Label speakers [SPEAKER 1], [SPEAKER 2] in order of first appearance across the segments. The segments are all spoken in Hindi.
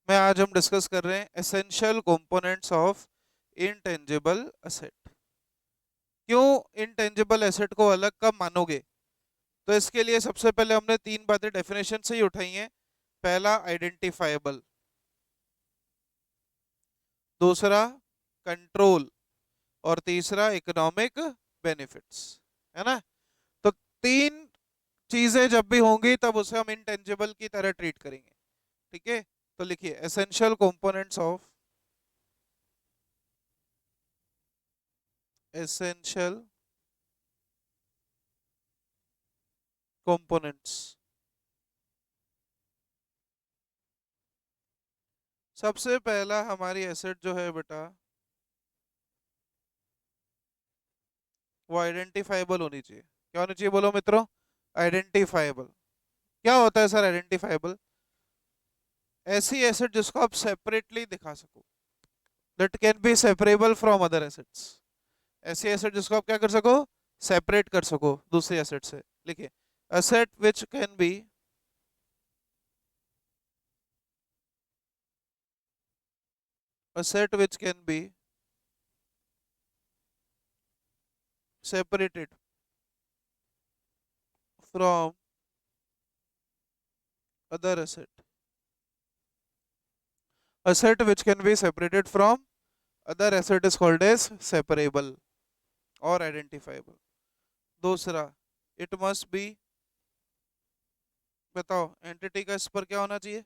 [SPEAKER 1] में आज हम डिस्कस कर रहे हैं essential components of intangible asset. क्यों इनटेंजिबल एसेट को अलग कब मानोगे? तो इसके लिए सबसे पहले हमने तीन बातें डेफिनेशन से ही उठाई हैं। पहला आइडेंटिफाइबल, दूसरा कंट्रोल, और तीसरा इकोनॉमिक बेनिफिट्स। है ना? तो तीन चीजें जब भी होंगी तब उसे हम इनटेंजिबल की तरह ट्रीट करेंगे। ठीक है, तो लिखिए essential components of essential components. सबसे पहला हमारी एसेट जो है बेटा, वो आइडेंटिफाइबल होनी चाहिए। क्या होनी चाहिए बोलो मित्रों? आइडेंटिफाइबल। क्या होता है सर आइडेंटिफाइबल? ऐसी एसेट जिसको आप सेपरेटली दिखा सको, that can be separable from other assets. ऐसी एसेट जिसको आप क्या कर सको? सेपरेट कर सको दूसरी एसेट से। लिखिए asset which can be asset which can be separated from other asset, asset which can be separated from other asset is called as separable or identifiable. दूसरा, it must be, बताओ एंटिटी का इस पर क्या होना चाहिए?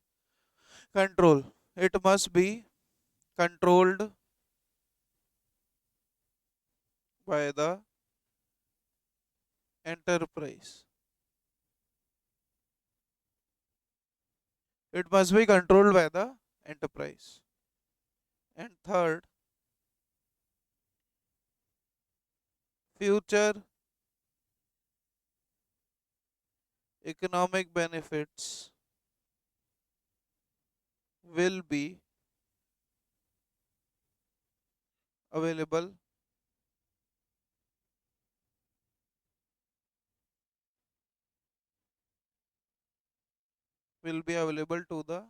[SPEAKER 1] Control. It must be controlled by the enterprise. It must be controlled by the enterprise. And third, future economic benefits will be available to the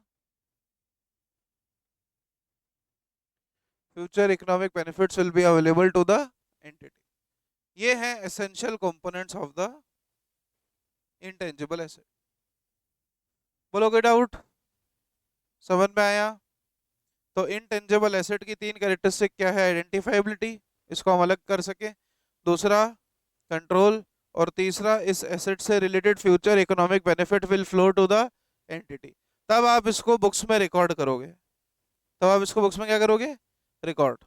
[SPEAKER 1] future economic benefits will be available to the entity. ये है essential components of the intangible asset। बोलो कोई डाउट? समझ में आया? तो इनटेंजिबल एसेट की तीन कैरेक्टरिस्टिक क्या है? आइडेंटिफाइबिलिटी, इसको हम अलग कर सके, दूसरा कंट्रोल, और तीसरा इस एसेट से related future economic benefit will flow to the entity. तब आप इसको बुक्स में रिकॉर्ड करोगे। तब आप इसको बुक्स में क्या करोगे? रिकॉर्ड।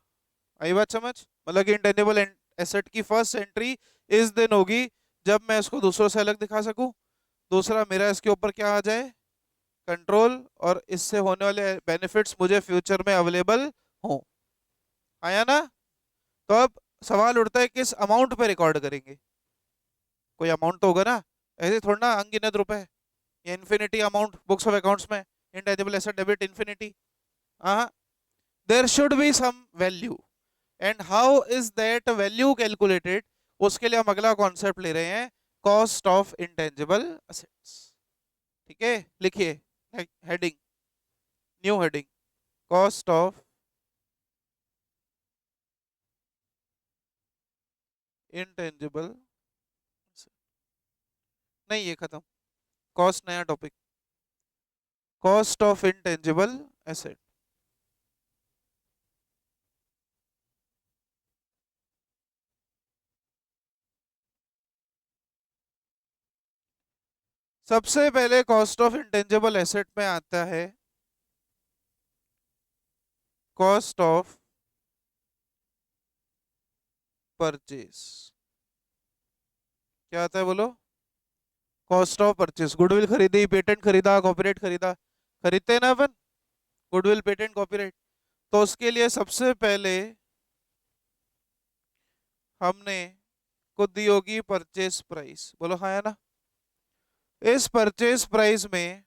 [SPEAKER 1] आई बात समझ? मतलब कि इंटेंजिबल एसेट की फर्स्ट एंट्री इस दिन होगी जब मैं इसको दूसरों से अलग दिखा सकूं। दूसरा, मेरा इसके ऊपर क्या आ जाए? कंट्रोल, और इससे होने वाले बेनिफिट्स मुझे फ्यूचर में अवेलेबल हो। आया ना? तो अब सवाल उठता है किस अमाउंट पे रिकॉर्ड करेंगे? कोई अमाउंट तो होगा ना, ऐसे थोड़ा ना अनगिनत रुपए या infinity amount books of accounts में। Intangible asset debit infinity. हाँ, there should be some value. And how is that value calculated? उसके लिए हम अगला कॉन्सेप्ट ले रहे हैं, कॉस्ट ऑफ इंटेंजिबल असेट्स। ठीक है, लिखिए heading, new heading, cost of intangible, नहीं ये खत्म, कॉस्ट नया topic, cost of intangible asset. सबसे पहले कॉस्ट ऑफ इंटेंजिबल एसेट में आता है कॉस्ट ऑफ परचेज। क्या आता है बोलो? Cost of purchase. गुडविल खरीदी, पेटेंट खरीदा, कॉपीराइट खरीदा, खरीदते हैं ना अपन, गुडविल पेटेंट कॉपीराइट। तो उसके लिए सबसे पहले हमने को दी होगी परचेज प्राइस। बोलो हाँ है ना? इस परचेज प्राइस में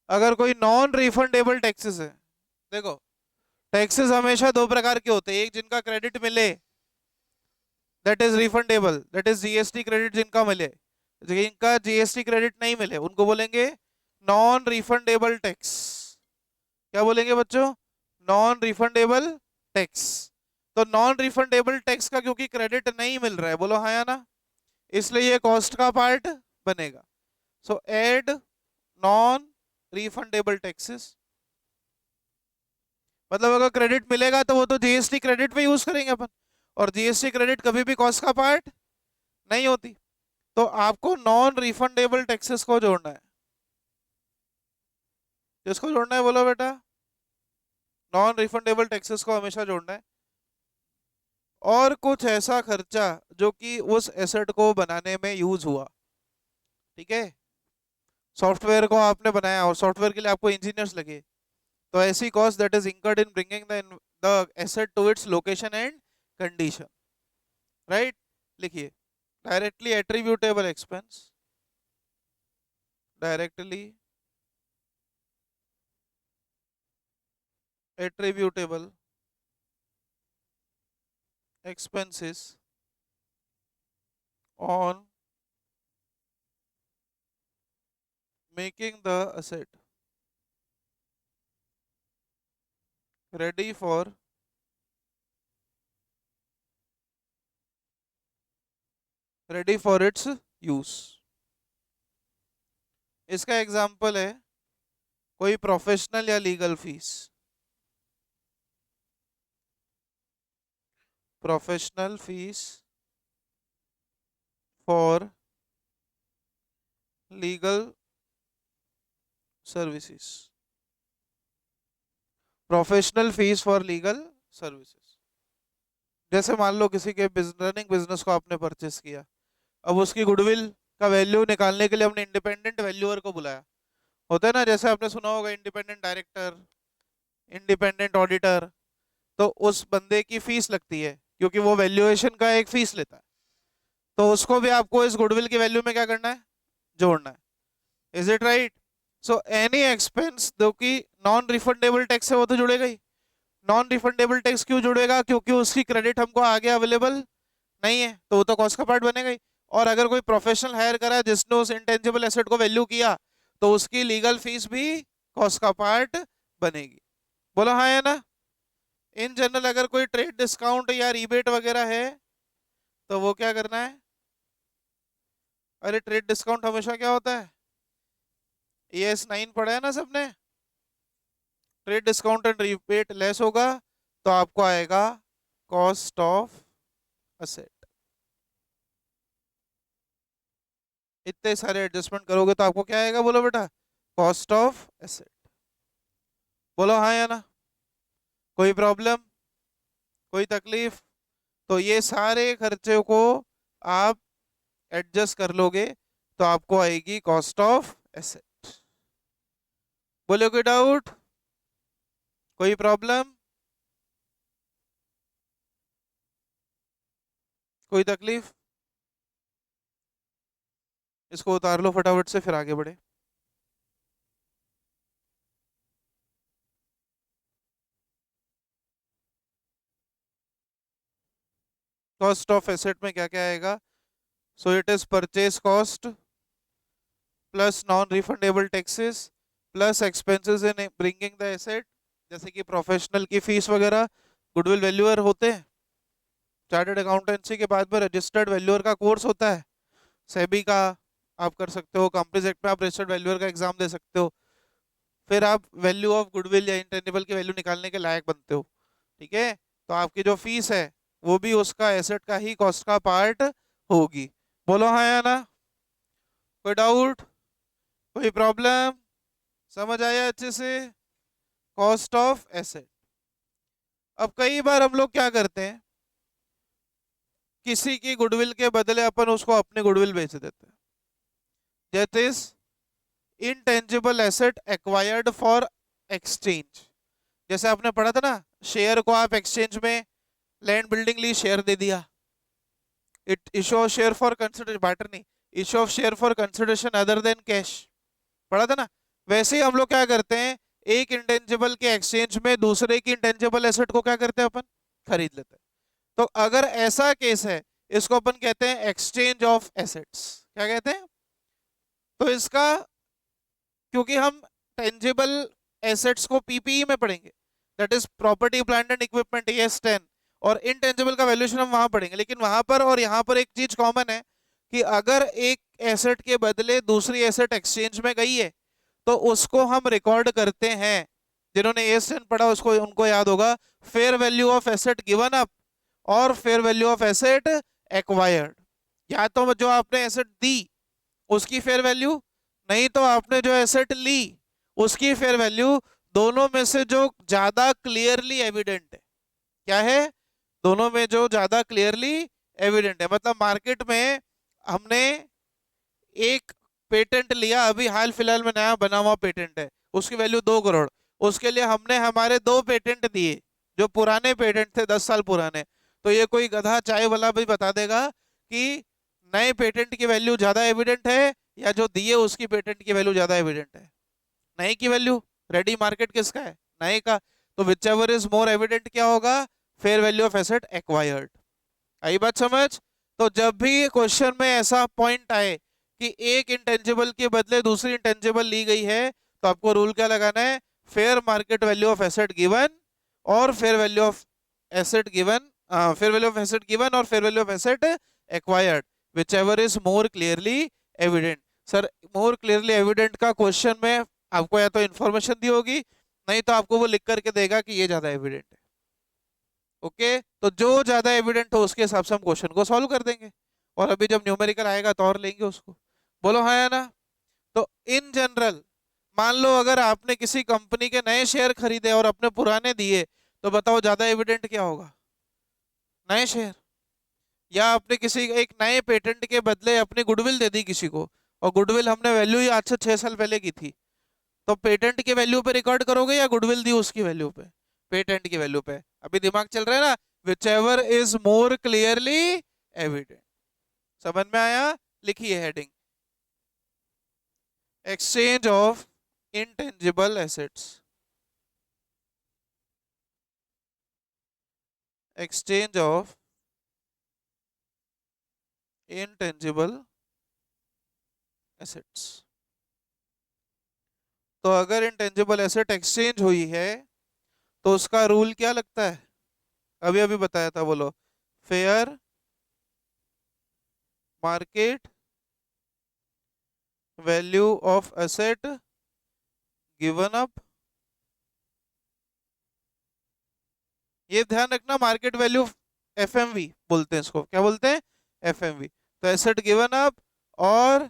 [SPEAKER 1] अगर कोई नॉन रिफंडेबल टैक्सेस है, देखो टैक्सेस हमेशा दो प्रकार के होते हैं, एक जिनका क्रेडिट मिले that is refundable, that is GST credit जिनका मिले। जिनका जीएसटी क्रेडिट नहीं मिले उनको बोलेंगे नॉन रिफंडेबल टैक्स। क्या बोलेंगे बच्चों? Non refundable tax. तो नॉन रिफंडेबल टैक्स का क्योंकि क्रेडिट नहीं मिल रहा है, बोलो हाँ या ना, इसलिए ये कॉस्ट का पार्ट बनेगा। सो एड नॉन रिफंडेबल टैक्सेस, मतलब अगर क्रेडिट मिलेगा तो वो तो जीएसटी क्रेडिट पे यूज करेंगे अपन, और जीएसटी क्रेडिट कभी भी कॉस्ट का पार्ट नहीं होती। तो आपको नॉन रिफंडेबल टैक्सेस को जोड़ना है। किसको जोड़ना है बोलो बेटा? नॉन रिफंडेबल टैक्सेस को हमेशा जोड़ना है। और कुछ ऐसा खर्चा जो कि उस एसेट को बनाने में यूज हुआ, ठीक है, सॉफ्टवेयर को आपने बनाया और सॉफ्टवेयर के लिए आपको इंजीनियर्स लगे, तो ऐसी cost that is incurred in bringing the asset to its location and condition, right. लिखिए, directly attributable expense, directly attributable expenses on making the asset ready for its use। इसका एग्जांपल है कोई प्रोफेशनल या legal fees, professional fees for legal services, professional fees for legal services. जैसे मान लो किसी के रनिंग बिजनेस को आपने परचेस किया, अब उसकी गुडविल का वैल्यू निकालने के लिए हमने इंडिपेंडेंट वैल्यूअर को बुलाया, होता है ना, जैसे आपने सुना होगा इंडिपेंडेंट डायरेक्टर, इंडिपेंडेंट ऑडिटर। तो उस बंदे की फीस लगती है क्योंकि वो वैल्यूएशन का एक फीस लेता है, तो उसको भी आपको इस गुडविल की वैल्यू में क्या करना है? जोड़ना है। Is it right? So any expense जो कि नॉन रिफंडेबल टैक्स है वो तो जुड़ेगा ही। नॉन रिफंडेबल टैक्स क्यों जुड़ेगा? क्योंकि उसकी क्रेडिट हमको आगे अवेलेबल नहीं है, तो वो तो कॉस्ट का पार्ट बनेगा ही। और अगर कोई प्रोफेशनल हायर करा जिसने उस इंटेंजिबल एसेट को वैल्यू किया, तो उसकी लीगल फीस भी कॉस्ट का पार्ट बनेगी। बोलो हाँ या ना? इन जनरल अगर कोई ट्रेड डिस्काउंट या रिबेट वगैरह है तो वो क्या करना है? अरे ट्रेड डिस्काउंट हमेशा क्या होता है? ES9 पढ़ा है ना सबने? Trade discount and rebate less होगा तो आपको आएगा कॉस्ट ऑफ असेट। इतने सारे एडजस्टमेंट करोगे तो आपको क्या आएगा बोलो बेटा? Cost of asset. बोलो हाँ या ना? कोई प्रॉब्लम, कोई तकलीफ? तो ये सारे खर्चे को आप एडजस्ट कर लोगे तो आपको आएगी कॉस्ट ऑफ एसेट। बोलो कोई डाउट, कोई प्रॉब्लम, कोई तकलीफ? इसको उतार लो फटाफट से फिर आगे बढ़े। कॉस्ट ऑफ एसेट में क्या क्या आएगा? So it is purchase cost plus non refundable taxes plus expenses in bringing the asset, जैसे कि प्रोफेशनल की फीस वगैरह, गुडविल वैल्यूअर होते हैं, चार्टर्ड अकाउंटेंसी के बाद में रजिस्टर्ड वैल्यूअर का कोर्स होता है, सेबी का आप कर सकते हो, कंपनीज एक्ट में आप रजिस्टर्ड वैल्यूअर का एग्जाम दे सकते हो, फिर आप वैल्यू ऑफ गुडविल या इंटेंजिबल की वैल्यू निकालने के लायक बनते हो, ठीक है। तो आपकी जो फीस है वो भी उसका एसेट का ही कॉस्ट का पार्ट होगी। बोलो हाँ या ना? कोई डाउट, कोई प्रॉब्लम? समझ आया अच्छे से? Cost of asset. अब कई बार हम लोग क्या करते हैं, किसी की गुडविल के बदले अपन उसको अपनी गुडविल बेच देते हैं। That is intangible asset acquired for exchange. जैसे आपने पढ़ा था ना, शेयर को आप एक्सचेंज में लैंड बिल्डिंग ली, शेयर दे दिया, it issue of share for consideration, barter नहीं, issue of share for consideration other than cash, पढ़ा था ना। वैसे ही हम लोग क्या करते हैं, एक इंटेंजिबल के एक्सचेंज में दूसरे की इंटेंजिबल एसेट को क्या करते हैं अपन? खरीद लेते हैं। तो अगर ऐसा केस है, इसको अपन कहते हैं एक्सचेंज ऑफ एसेट्स। क्या कहते हैं? तो इसका क्योंकि हम टेंजिबल एसेट्स को पीपीई में पढ़ेंगे, that is property plant and equipment, S 10, और इनटेंजिबल का वैल्यूएशन हम वहां पढ़ेंगे। लेकिन वहां पर और यहाँ पर एक चीज कॉमन है कि अगर एक एसेट के बदले दूसरी एसेट एक्सचेंज में गई है तो उसको हम रिकॉर्ड करते हैं। जिन्होंने एस 10 पढ़ा उसको उनको याद होगा, fair value of asset given up और fair value of asset acquired. या तो जो आपने एसेट दी उसकी फेयर वैल्यू, नहीं तो आपने जो एसेट ली उसकी फेयर वैल्यू, दोनों में से जो ज्यादा क्लियरली एविडेंट है। क्या है? दोनों में जो ज्यादा क्लियरली एविडेंट है। मतलब मार्केट में हमने एक पेटेंट लिया, अभी हाल फिलहाल में नया बना हुआ पेटेंट है, उसकी वैल्यू 2 करोड़, उसके लिए हमने हमारे 2 पेटेंट दिए जो पुराने पेटेंट थे 10 साल पुराने। तो ये कोई गधा चाय वाला भी बता देगा कि नए पेटेंट की वैल्यू ज्यादा एविडेंट है या जो दिए उसकी पेटेंट की वैल्यू ज्यादा एविडेंट है। नए की वैल्यू, रेडी मार्केट किसका है? नए का। तो whichever is more evident क्या होगा? Fair value of asset acquired. आई बात समझ? तो जब भी क्वेश्चन में ऐसा पॉइंट आए कि एक इंटेंजिबल के बदले दूसरी इंटेंजिबल ली गई है, तो आपको रूल क्या लगाना है? Fair market value of asset given और fair value of asset given, fair value of asset given और fair value of asset acquired, whichever is more clearly evident. Sir more clearly evident का क्वेश्चन में आपको या तो इन्फॉर्मेशन दी होगी, नहीं तो आपको वो लिख करके देगा कि ये ज्यादा एविडेंट है। ओके, तो जो ज्यादा एविडेंट हो उसके हिसाब से हम क्वेश्चन को सॉल्व कर देंगे, और अभी जब न्यूमेरिकल आएगा तो और लेंगे उसको। बोलो हाँ या ना? तो इन जनरल मान लो अगर आपने किसी कंपनी के नए शेयर खरीदे और अपने पुराने दिए, तो बताओ ज्यादा एविडेंट क्या होगा? नए शेयर। या आपने किसी एक नए पेटेंट के बदले अपनी गुडविल दे दी किसी को, और गुडविल हमने वैल्यू ही आज से 6 साल पहले की थी, तो पेटेंट की वैल्यू पे रिकॉर्ड करोगे या गुडविल दी उसकी वैल्यू पे? पेटेंट की वैल्यू पे। अभी दिमाग चल रहा है ना? Which ever is more clearly evident. समझ में आया? लिखिए heading, exchange of intangible assets. Exchange of intangible assets. तो अगर इंटेंजिबल एसेट एक्सचेंज हुई है तो उसका रूल क्या लगता है? अभी अभी बताया था, बोलो। Fair market value of asset given up. ये ध्यान रखना, मार्केट वैल्यू एफएमवी बोलते हैं इसको। क्या बोलते हैं? एफएमवी। तो एसेट गिवन अप और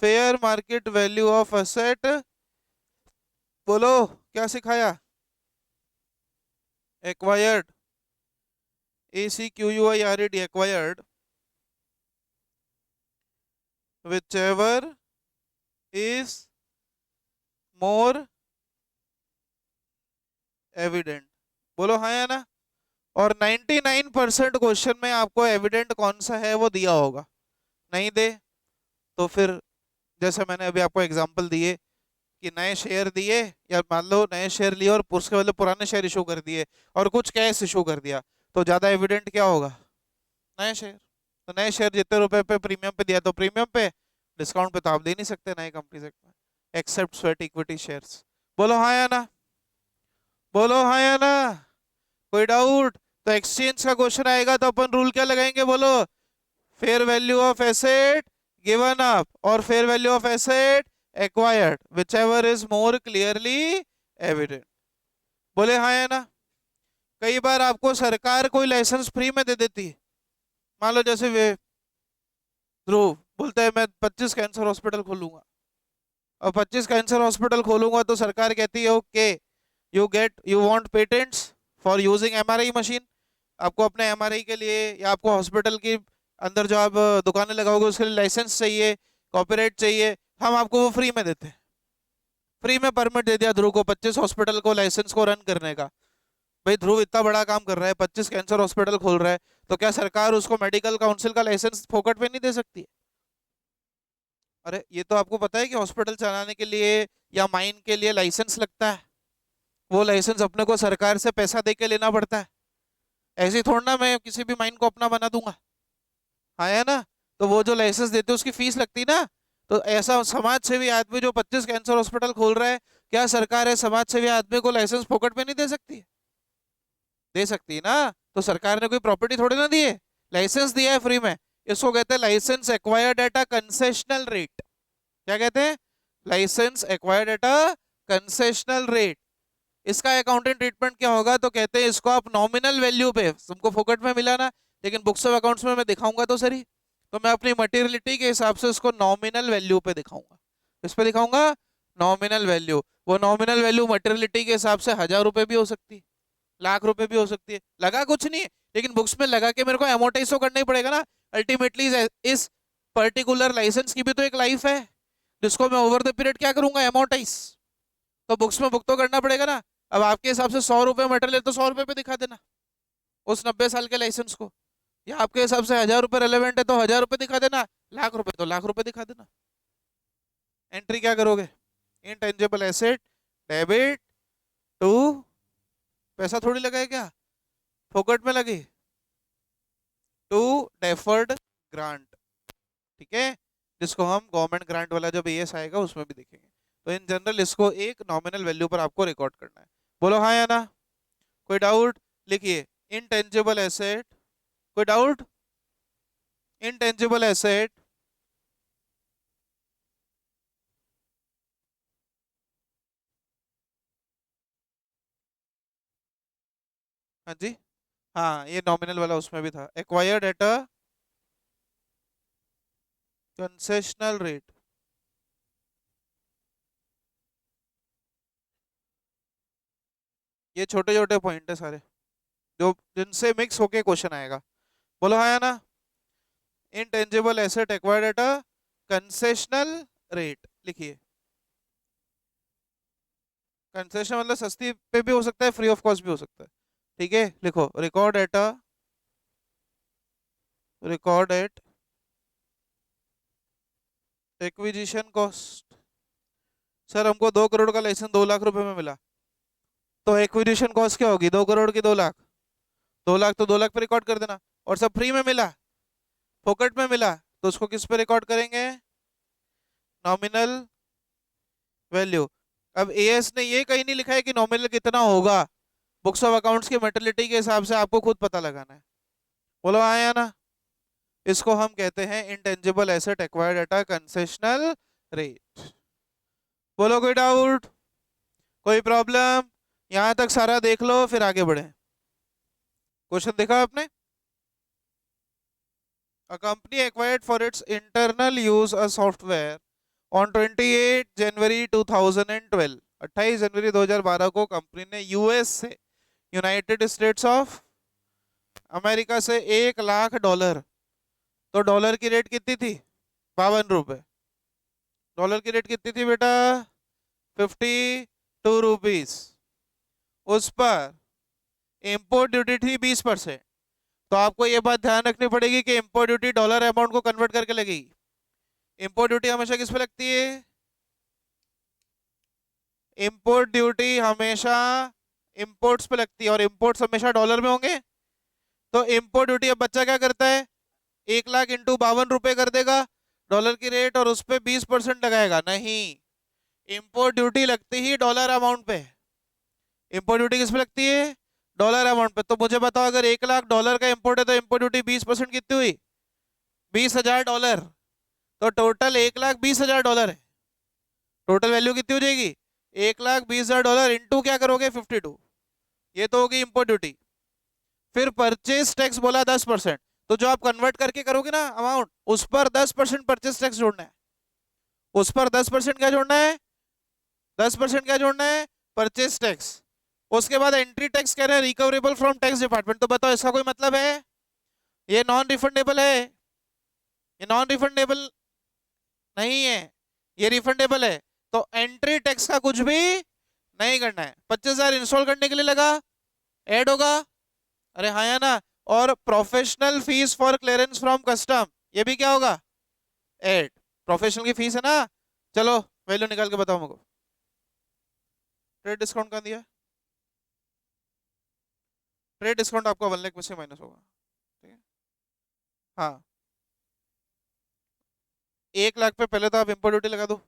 [SPEAKER 1] fair market value of asset, बोलो क्या सिखाया? Acquired, ACQUIRED, acquired, whichever is more evident. बोलो हाँ या ना? और 99% क्वेश्चन में आपको एविडेंट कौन सा है वो दिया होगा। नहीं दे तो फिर, जैसे मैंने अभी आपको एग्जांपल दिए कि नए शेयर दिए, या मान लो नए शेयर लिए और उसके बदले पुराने शेयर इशू कर दिए और कुछ कैश इशू कर दिया, तो ज्यादा एविडेंट क्या होगा? नए शेयर। तो नए शेयर जितने रुपए पे प्रीमियम पे दिया तो प्रीमियम पे, डिस्काउंट पे तो आप दे नहीं सकते नए कंपनी से, एक्सेप्ट स्वेट इक्विटी शेयर्स। बोलो हाँ या ना? बोलो हाँ या ना? कोई डाउट? तो एक्सचेंज का क्वेश्चन आएगा तो अपन रूल क्या लगाएंगे? बोलो, fair value of asset given up और fair value of asset acquired, whichever is more clearly evident. बोले हाँ या ना? कई बार आपको सरकार कोई लाइसेंस फ्री में दे देती है। मान लो जैसे वे ध्रुव बोलता है मैं 25 कैंसर हॉस्पिटल खोलूंगा, और 25 कैंसर हॉस्पिटल खोलूंगा तो सरकार कहती है okay, you want patents for using MRI machine. आपको अपने एमआरआई के लिए या आपको हॉस्पिटल के अंदर जो आप दुकानें लगाओगे उसके लिए लाइसेंस चाहिए, कॉपीराइट चाहिए, हम आपको वो फ्री में देते हैं। फ्री में परमिट दे दिया ध्रुव को 25 हॉस्पिटल को लाइसेंस को रन करने का। भाई ध्रुव इतना बड़ा काम कर रहा है, 25 कैंसर हॉस्पिटल खोल रहा है, तो क्या सरकार उसको मेडिकल काउंसिल का लाइसेंस फोकट पे नहीं दे सकती है? अरे ये तो आपको पता है कि हॉस्पिटल चलाने के लिए या माइन के लिए लाइसेंस लगता है, वो लाइसेंस अपने को सरकार से पैसा दे के लेना पड़ता है। ऐसे ही थोड़ा ना मैं किसी भी माइन को अपना बना दूंगा, हाँ है ना? तो वो जो लाइसेंस देते हैं उसकी फीस लगती है ना, तो ऐसा समाज सेवी आदमी जो 25 कैंसर हॉस्पिटल खोल रहा है, क्या सरकार है समाज सेवी आदमी को लाइसेंस फोकट में नहीं दे सकती? दे सकती है ना। तो सरकार ने कोई प्रॉपर्टी थोड़ी ना दी है, लाइसेंस दिया है फ्री में। इसको कहते हैं licence acquired at a concessional rate. क्या कहते हैं? Licence acquired at a concessional rate. इसका अकाउंटिंग ट्रीटमेंट क्या होगा? तो कहते हैं इसको आप नॉमिनल वैल्यू पे, तुमको फोकट में मिला ना, लेकिन बुक्स ऑफ अकाउंट्स में मैं दिखाऊंगा तो सही, तो मैं अपनी मटेरियलिटी के हिसाब से उसको नॉमिनल वैल्यू पे दिखाऊंगा। इस पे दिखाऊंगा नॉमिनल वैल्यू। वो नॉमिनल वैल्यू मटेरियलिटी के हिसाब से 1000 रुपए भी हो सकती है, लाख रुपए भी हो सकती है। लगा कुछ नहीं है, लेकिन बुक्स में लगा के मेरे को एमोटाइज तो करना ही पड़ेगा ना। अल्टीमेटली इस पर्टिकुलर लाइसेंस की भी तो एक लाइफ है, जिसको मैं ओवर द पीरियड क्या करूंगा, एमोटाइज। तो बुक्स में बुक तो करना पड़ेगा ना। अब आपके हिसाब से 100 रुपए मटेरियल तो 100 रुपए पे दिखा देना उस 90 साल के लाइसेंस को, या आपके हिसाब से 1000 रुपए रेलेवेंट है तो 1000 रुपए दिखा देना, लाख रुपए तो लाख रुपए दिखा देना। एंट्री क्या करोगे? इनटेंजिबल एसेट डेबिट टू, पैसा थोड़ी लगा है क्या, फोकट में लगी, टू डेफर्ड ग्रांट। ठीक है, जिसको हम गवर्नमेंट ग्रांट वाला जब एएस आएगा उसमें भी देखेंगे। तो इन जनरल इसको एक नॉमिनल वैल्यू पर आपको रिकॉर्ड करना है। बोलो हाँ या ना, कोई डाउट? लिखिए इनटेंजिबल एसेट, कोई डाउट? इनटेंजिबल एसेट हाँ जी, हाँ ये नॉमिनल वाला उसमें भी था, acquired at a concessional rate. ये छोटे छोटे पॉइंट है सारे, जो जिनसे मिक्स होके क्वेश्चन आएगा। बोलो हाँ या ना, intangible asset acquired at a concessional rate. लिखिए कंसेशन मतलब सस्ती पे भी हो सकता है, फ्री ऑफ कॉस्ट भी हो सकता है। ठीक है, लिखो record at acquisition cost. Sir हमको 2 करोड़ का लाइसेंस 2 लाख रुपए में मिला, तो एक्विजिशन कॉस्ट क्या होगी? 2 करोड़ की 2 लाख, 2 लाख तो 2 लाख पे रिकॉर्ड कर देना। और सब फ्री में मिला, फोकट में मिला, तो उसको किस पे रिकॉर्ड करेंगे? Nominal value. अब एएस ने ये कहीं नहीं लिखा है कि नॉमिनल कितना होगा, बुक्स ऑफ अकाउंट्स की मेटलिटी के हिसाब से आपको खुद पता लगाना है। बोलो हाँ या ना, इसको हम कहते हैं intangible asset acquired at a concessional rate. बोलो कोई डाउट, कोई प्रॉब्लम? यहां तक सारा देख लो फिर आगे बढ़े। क्वेश्चन देखा आपने? A company acquired for its internal use a software on 28 जनवरी 2012। 28 जनवरी 2012 को कंपनी ने यूएस से, यूनाइटेड स्टेट्स ऑफ अमेरिका से $1 लाख। तो डॉलर की रेट कितनी थी? 52 रुपए। डॉलर की रेट कितनी थी बेटा? 52 रुपीज। उस पर इंपोर्ट ड्यूटी थी 20%। तो आपको ये बात ध्यान रखनी पड़ेगी कि इंपोर्ट ड्यूटी डॉलर अमाउंट को कन्वर्ट करके लगेगी। इंपोर्ट ड्यूटी हमेशा किस पे लगती है? इंपोर्ट ड्यूटी हमेशा इंपोर्ट्स पे लगती है, और इंपोर्ट्स हमेशा डॉलर में होंगे। तो इंपोर्ट ड्यूटी अब बच्चा क्या करता है, 1 लाख इंटू 52 रुपए कर देगा डॉलर की रेट, और उस पर 20% लगाएगा? नहीं, इंपोर्ट ड्यूटी लगती ही डॉलर अमाउंट पे। इंपोर्ट ड्यूटी किस पे लगती है? डॉलर अमाउंट पे। तो मुझे बताओ, अगर 1 लाख डॉलर का इंपोर्ट है तो इंपोर्ट ड्यूटी 20% कितनी हुई? $20,000। तो टोटल 1,20,000 है। टोटल वैल्यू कितनी हो जाएगी? 1,20,000 इंटू क्या करोगे? 52। ये तो होगी इंपोर्ट ड्यूटी। फिर परचेज टैक्स बोला 10%। तो जो आप कन्वर्ट करके करोगे ना अमाउंट, उस पर 10% परचेज टैक्स जोड़ना है। उस पर 10% क्या जोड़ना है? 10% क्या जोड़ना है? Purchase tax. उसके बाद एंट्री टैक्स कह रहे हैं रिकवरेबल फ्रॉम टैक्स डिपार्टमेंट। तो बताओ इसका कोई मतलब है? ये नॉन रिफंडेबल है, ये नॉन रिफंडेबल नहीं है, ये रिफंडेबल है। तो एंट्री टैक्स का कुछ भी नहीं करना है। 25,000 इंस्टॉल करने के लिए लगा, ऐड होगा, अरे हाँ या ना। और professional fees for clearance from custom, ये भी क्या होगा? ऐड। प्रोफेशनल की फीस है ना। चलो वैल्यू निकाल के बताओ मुझको। ट्रेड डिस्काउंट कहाँ दिया है? ट्रेड डिस्काउंट आपका 1 लाख में से माइनस होगा। ठीक है, हाँ 1 लाख पे पहले तो आप इम्पोर्ट ड्यूटी लगा दो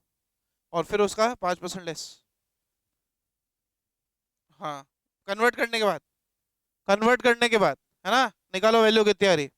[SPEAKER 1] और फिर उसका 5% लेस। हाँ, कन्वर्ट करने के बाद, कन्वर्ट करने के बाद, है ना, निकालो वैल्यू कितनी आ रही।